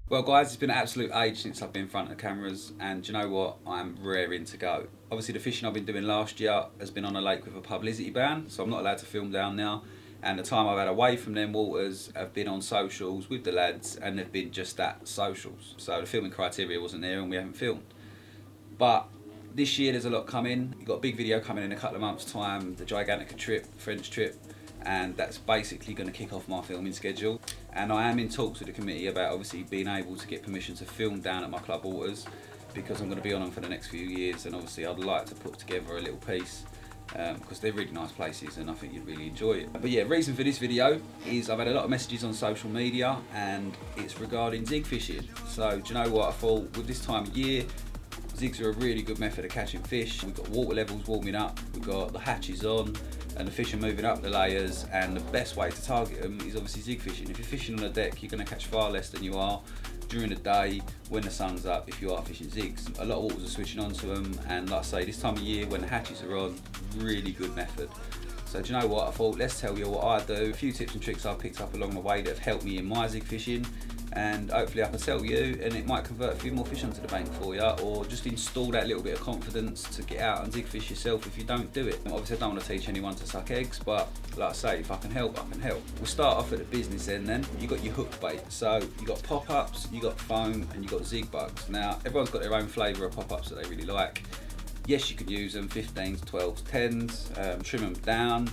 Well guys, it's been an absolute age since I've been in front of the cameras, and do you know what? I'm raring to go. Obviously the fishing I've been doing last year has been on a lake with a publicity ban, so I'm not allowed to film down now. And the time I've had away from them waters have been on socials with the lads, and they've been just that, socials. So the filming criteria wasn't there and we haven't filmed. But this year there's a lot coming. You've got a big video coming in a couple of months' time, the Gigantica trip, French trip, and that's basically going to kick off my filming schedule. And I am in talks with the committee about obviously being able to get permission to film down at my club waters, because I'm going to be on them for the next few years, and obviously I'd like to put together a little piece because they're really nice places and I think you'd really enjoy it. But yeah, reason for this video is I've had a lot of messages on social media and it's regarding zig fishing. So do you know what, I thought with this time of year, zigs are a really good method of catching fish. We've got water levels warming up, we've got the hatches on, and the fish are moving up the layers, and the best way to target them is obviously zig fishing. If you're fishing on a deck, you're going to catch far less than you are during the day when the sun's up if you are fishing zigs. A lot of waters are switching on to them, and like I say, this time of year when the hatches are on, really good method. So do you know what, I thought let's tell you what I do, a few tips and tricks I've picked up along the way that have helped me in my zig fishing, and hopefully I can tell you and it might convert a few more fish onto the bank for you, or just install that little bit of confidence to get out and zig fish yourself if you don't do it. Obviously I don't want to teach anyone to suck eggs, but like I say, if I can help, I can help. We'll start off at the business end then. You've got your hook bait. So you've got pop-ups, you've got foam, and you've got zig bugs. Now everyone's got their own flavour of pop-ups that they really like. Yes, you could use them, 15s, 12s, 10s, trim them down,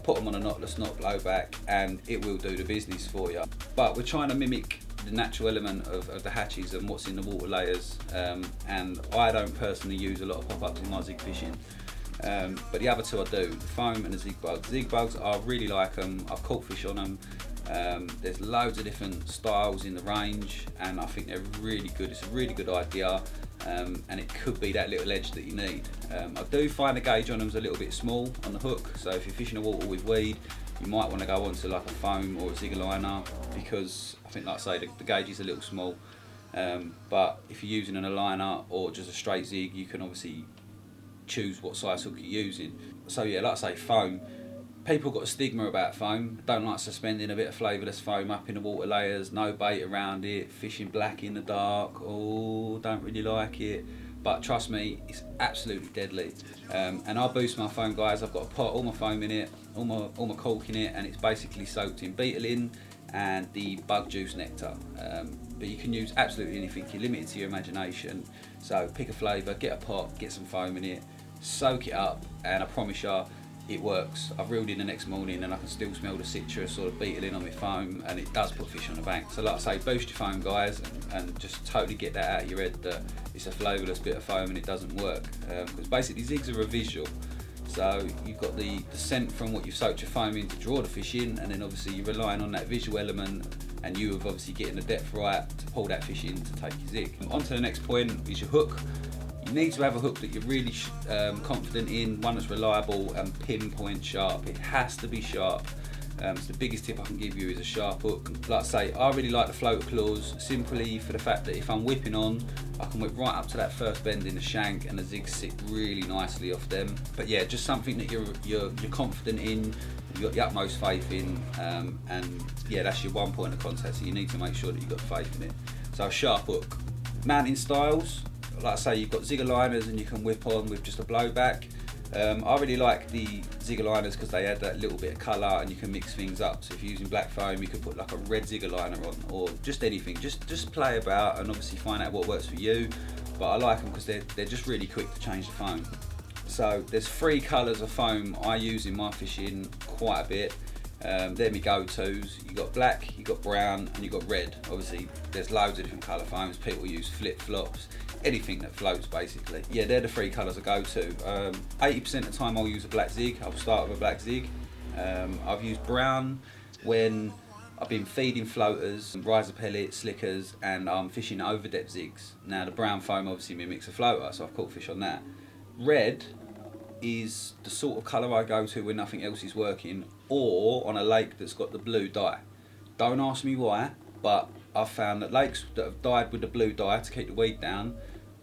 put them on a knotless knot blowback, and it will do the business for you. But we're trying to mimic the natural element of the hatches and what's in the water layers, and I don't personally use a lot of pop-ups in my zig fishing, but the other two I do, the foam and the zig bugs. Zig bugs, I really like them, I've caught fish on them. There's loads of different styles in the range and I think they're really good. It's a really good idea, and it could be that little edge that you need. I do find the gauge on them is a little bit small on the hook, so if you're fishing the water with weed, you might want to go onto like a foam or a zig liner, because I think, like I say, the gauge is a little small. But if you're using a liner or just a straight zig, you can obviously choose what size hook you're using. So yeah, like I say, foam. People got a stigma about foam, don't like suspending a bit of flavourless foam up in the water layers, no bait around it, fishing black in the dark, oh, don't really like it. But trust me, it's absolutely deadly. And I boost my foam, guys. I've got a pot, all my foam in it, all my cork in it, and it's basically soaked in beetalin and the bug juice nectar. But you can use absolutely anything, you're limited to your imagination. So pick a flavour, get a pot, get some foam in it, soak it up, and I promise you, it works. I've reeled in the next morning and I can still smell the citrus or the beetalin on my foam, and it does put fish on the bank. So like I say, boost your foam, guys, and just totally get that out of your head that it's a flavourless bit of foam and it doesn't work. Because basically zigs are a visual. So you've got the scent from what you've soaked your foam in to draw the fish in, and then obviously you're relying on that visual element, and you have obviously getting the depth right to pull that fish in to take your zig. On to the next point is your hook. You need to have a hook that you're really confident in, one that's reliable and pinpoint sharp. It has to be sharp. So the biggest tip I can give you is a sharp hook. Like I say, I really like the floater claws simply for the fact that if I'm whipping on, I can whip right up to that first bend in the shank and the zigs sit really nicely off them. But yeah, just something that you're confident in, you've got the utmost faith in, and yeah, that's your one point of contact, so you need to make sure that you've got faith in it. So a sharp hook. Mounting styles, like I say, you've got zigger liners and you can whip on with just a blowback. I really like the zigger liners because they add that little bit of colour and you can mix things up. So if you're using black foam, you could put like a red zigger liner on, or just anything. Just play about and obviously find out what works for you. But I like them because they're just really quick to change the foam. So there's 3 colours of foam I use in my fishing quite a bit. They're my go-tos. You've got black, you've got brown, and you've got red. Obviously there's loads of different colour foams. People use flip-flops, anything that floats basically. Yeah, they're the 3 colours I go to. 80% of the time I'll use a black zig. I'll start with a black zig. I've used brown when I've been feeding floaters, riser pellets, slickers, and I'm fishing over depth zigs. Now the brown foam obviously mimics a floater, so I've caught fish on that. Red is the sort of colour I go to when nothing else is working, or on a lake that's got the blue dye. Don't ask me why, but I've found that lakes that have dyed with the blue dye to keep the weed down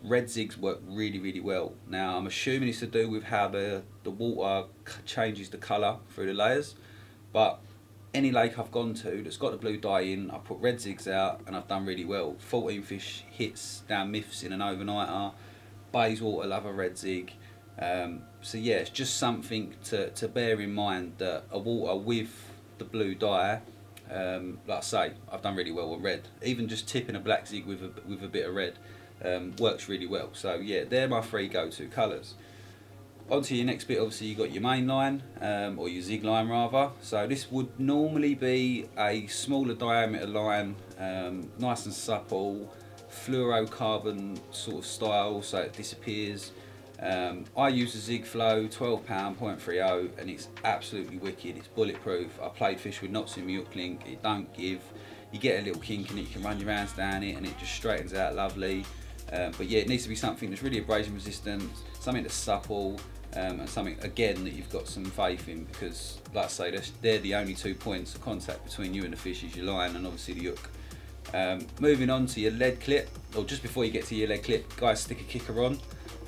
red zigs work really, really well. Now I'm assuming it's to do with how the water changes the colour through the layers, but any lake I've gone to that's got the blue dye in, I put red zigs out and I've done really well. 14 fish hits down myths in an overnighter. Bayswater love a red zig. So yeah, it's just something to bear in mind, that a water with the blue dye, like I say, I've done really well with red. Even just tipping a black zig with a bit of red works really well. So yeah, they're my three go-to colours. Onto your next bit, obviously you've got your main line, or your zig line rather. So this would normally be a smaller diameter line, nice and supple, fluorocarbon sort of style, so it disappears. I use a Zig Flow 12 pound 0.30, and it's absolutely wicked. It's bulletproof. I played fish with knots in my hook link. It don't give. You get a little kink in it, you can run your hands down it, and it just straightens out lovely. But yeah, it needs to be something that's really abrasion resistant, something that's supple, and something again that you've got some faith in, because like I say, they're the only 2 points of contact between you and the fish, is your line and obviously the hook. Moving on to your lead clip, or just before you get to your lead clip, guys, stick a kicker on.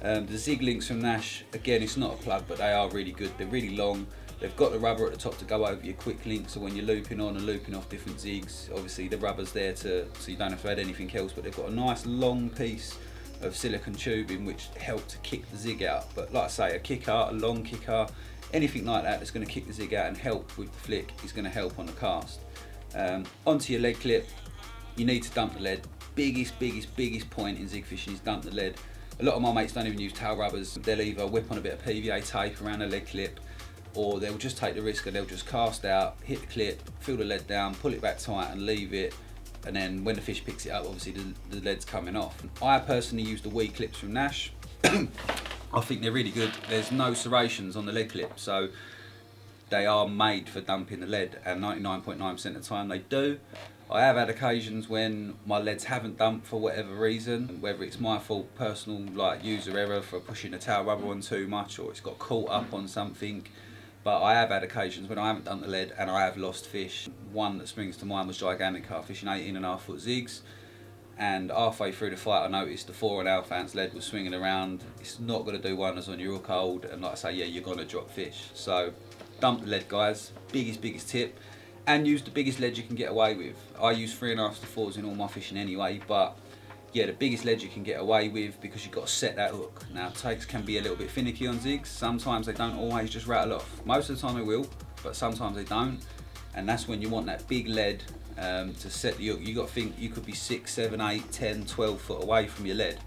The Zig links from Nash, again, it's not a plug, but they are really good. They're really long. They've got the rubber at the top to go over your quick link, so when you're looping on and looping off different zigs, obviously the rubber's there so you don't have to add anything else, but they've got a nice long piece of silicone tubing which help to kick the zig out. But like I say, a kicker, a long kicker, anything like that that's going to kick the zig out and help with the flick is going to help on the cast. Onto your lead clip, you need to dump the lead. Biggest point in zig fishing is dump the lead. A lot of my mates don't even use tail rubbers. They'll either whip on a bit of PVA tape around the lead clip, or they'll just take the risk and they'll just cast out, hit the clip, fill the lead down, pull it back tight and leave it, and then when the fish picks it up, obviously the lead's coming off. I personally use the wee clips from Nash. I think they're really good. There's no serrations on the lead clip, so they are made for dumping the lead, and 99.9% of the time they do. I have had occasions when my leads haven't dumped for whatever reason, whether it's my fault, personal like user error for pushing the tail rubber on too much, or it's got caught up on something. But I have had occasions when I haven't done the lead and I have lost fish. One that springs to mind was gigantic carp fishing 18.5 foot zigs, and halfway through the fight I noticed the 4.5 ounce lead was swinging around. It's not going to do wonders on your hook hold, and like I say, yeah, you're going to drop fish. So dump the lead, guys. Biggest tip. And use the biggest lead you can get away with. I use 3.5 to 4s in all my fishing anyway, but yeah, the biggest lead you can get away with, because you've got to set that hook. Now, takes can be a little bit finicky on zigs. Sometimes they don't always just rattle off. Most of the time they will, but sometimes they don't. And that's when you want that big lead to set the hook. You got to think you could be 6, 7, 8, 10, 12 foot away from your lead.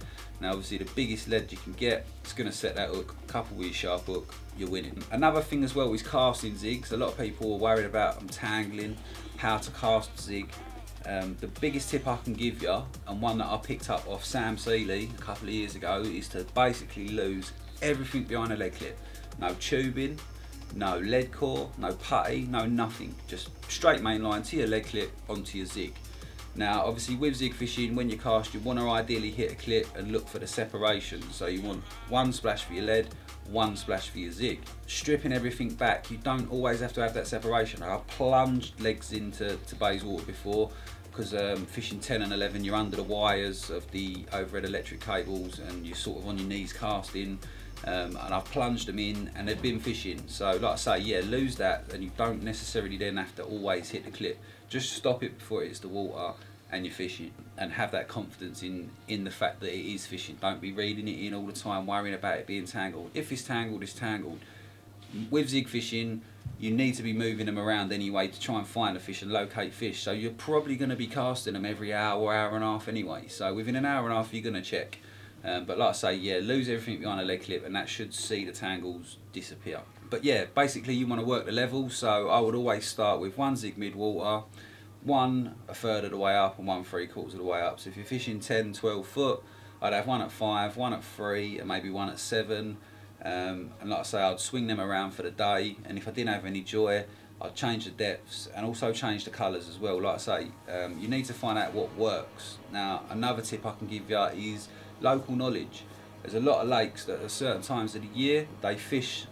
Now obviously the biggest lead you can get, it's going to set that hook, coupled with your sharp hook, you're winning. Another thing as well is casting zigs. A lot of people are worried about tangling, how to cast zig. The biggest tip I can give you, and one that I picked up off Sam Seeley a couple of years ago, is to basically lose everything behind a lead clip. No tubing, no lead core, no putty, no nothing. Just straight main line to your lead clip onto your zig. Now obviously with zig fishing, when you cast, you want to ideally hit a clip and look for the separation. So you want one splash for your lead, one splash for your zig. Stripping everything back, you don't always have to have that separation. I've plunged legs into Bayswater before, because fishing 10 and 11, you're under the wires of the overhead electric cables and you're sort of on your knees casting, and I've plunged them in and they've been fishing. So like I say, yeah, lose that, and you don't necessarily then have to always hit the clip. Just stop it before it hits the water and you're fishing, and have that confidence in the fact that it is fishing. Don't be reading it in all the time, worrying about it being tangled. If it's tangled, it's tangled. With zig fishing, you need to be moving them around anyway to try and find a fish and locate fish. So you're probably going to be casting them every hour, hour and a half anyway. So within an hour and a half, you're going to check. But like I say, yeah, lose everything behind a lead clip, and that should see the tangles disappear. But yeah, basically you want to work the level. So I would always start with one zig mid-water, one a third of the way up, and one 3/4 of the way up. So if you're fishing 10, 12 foot, I'd have one at 5, one at 3, and maybe one at 7. And like I say, I'd swing them around for the day, and if I didn't have any joy, I'd change the depths and also change the colours as well. Like I say, you need to find out what works. Now another tip I can give you is local knowledge. There's a lot of lakes that at certain times of the year they fish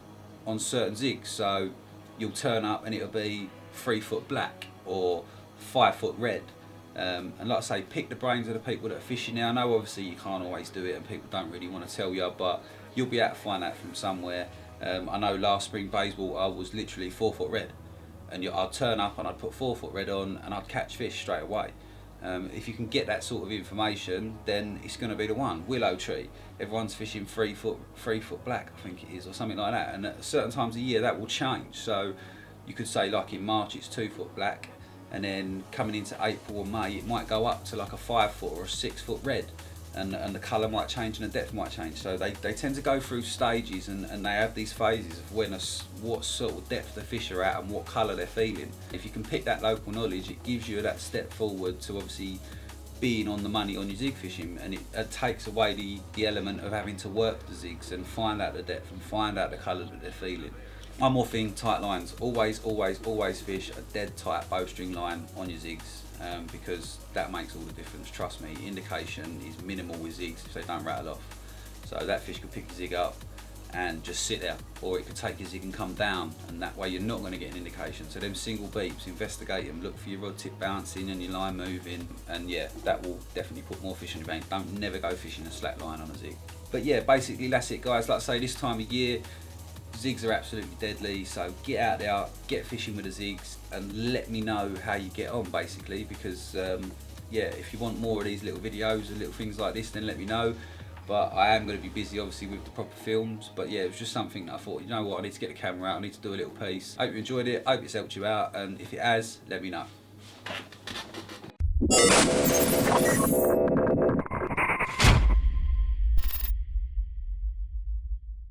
on certain zigs, so you'll turn up and it'll be 3 foot black or 5 foot red. And like I say, pick the brains of the people that are fishing now. I know obviously you can't always do it and people don't really want to tell you, but you'll be able to find that from somewhere. I know last spring Bayswater was literally 4-foot red, and I'd turn up and I'd put 4-foot red on and I'd catch fish straight away. If you can get that sort of information, then it's going to be the one. Willow tree, everyone's fishing 3-foot black, I think it is, or something like that. And at certain times of year that will change. So you could say like in March it's 2-foot black, and then coming into April or May it might go up to like a 5-foot or a 6-foot red. And the colour might change and the depth might change. So they tend to go through stages, and they have these phases of what sort of depth the fish are at and what colour they're feeling. If you can pick that local knowledge, it gives you that step forward to obviously being on the money on your zig fishing, and it takes away the element of having to work the zigs and find out the depth and find out the colour that they're feeling. One more thing, tight lines. Always fish a dead tight bowstring line on your zigs. Because that makes all the difference, trust me. Indication is minimal with zigs if they don't rattle off. So that fish could pick the zig up and just sit there, or it could take your zig and come down, and that way you're not going to get an indication. So them single beeps, investigate them, look for your rod tip bouncing and your line moving, and yeah, that will definitely put more fish on your bank. Don't never go fishing a slack line on a zig. But yeah, basically that's it guys. Like I say, this time of year zigs are absolutely deadly, so get out there, get fishing with the zigs, and let me know how you get on basically, because yeah, if you want more of these little videos and little things like this, then let me know. But I am going to be busy obviously with the proper films, but yeah, it was just something that I thought, you know what, I need to get the camera out, I need to do a little piece. Hope you enjoyed it, hope it's helped you out, and if it has, let me know.